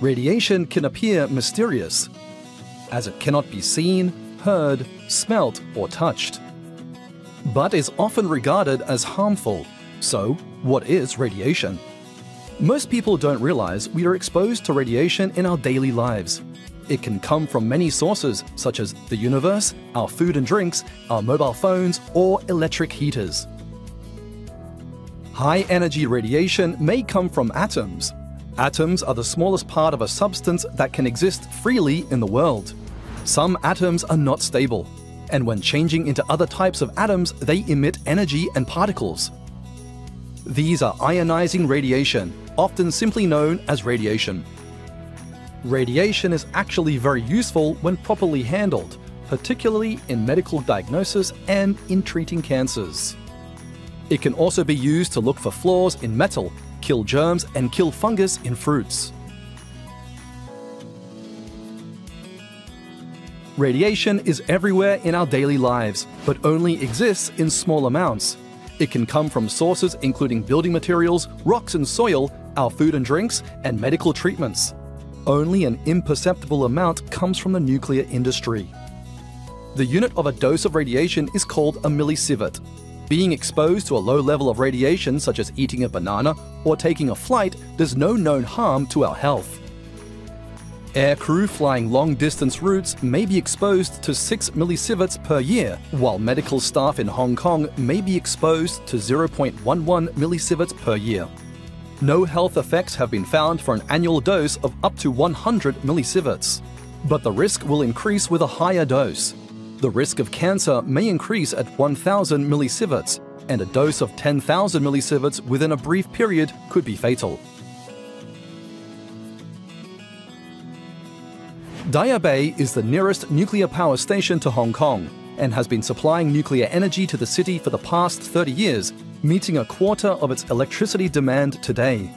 Radiation can appear mysterious, as it cannot be seen, heard, smelt, or touched, but is often regarded as harmful. So, what is radiation? Most people don't realize we are exposed to radiation in our daily lives. It can come from many sources, such as the universe, our food and drinks, our mobile phones, or electric heaters. High-energy radiation may come from atoms. Atoms are the smallest part of a substance that can exist freely in the world. Some atoms are not stable, and when changing into other types of atoms, they emit energy and particles. These are ionizing radiation, often simply known as radiation. Radiation is actually very useful when properly handled, particularly in medical diagnosis and in treating cancers. It can also be used to look for flaws in metal, kill germs, and kill fungus in fruits. Radiation is everywhere in our daily lives, but only exists in small amounts. It can come from sources including building materials, rocks and soil, our food and drinks, and medical treatments. Only an imperceptible amount comes from the nuclear industry. The unit of a dose of radiation is called a millisievert. Being exposed to a low level of radiation, such as eating a banana or taking a flight, does no known harm to our health. Aircrew flying long-distance routes may be exposed to 6 millisieverts per year, while medical staff in Hong Kong may be exposed to 0.11 millisieverts per year. No health effects have been found for an annual dose of up to 100 millisieverts, but the risk will increase with a higher dose. The risk of cancer may increase at 1,000 millisieverts, and a dose of 10,000 millisieverts within a brief period could be fatal. Daya Bay is the nearest nuclear power station to Hong Kong and has been supplying nuclear energy to the city for the past 30 years, meeting a quarter of its electricity demand today.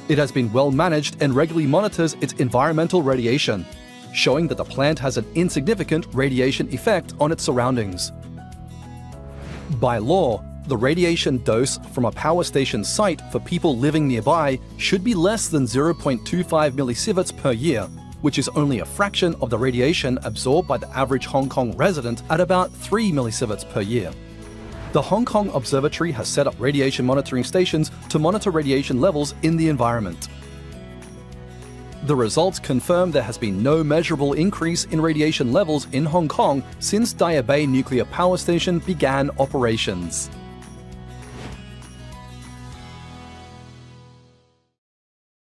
It has been well managed and regularly monitors its environmental radiation, showing that the plant has an insignificant radiation effect on its surroundings. By law, the radiation dose from a power station site for people living nearby should be less than 0.25 millisieverts per year, which is only a fraction of the radiation absorbed by the average Hong Kong resident at about 3 millisieverts per year. The Hong Kong Observatory has set up radiation monitoring stations to monitor radiation levels in the environment. The results confirm there has been no measurable increase in radiation levels in Hong Kong since Daya Bay Nuclear Power Station began operations.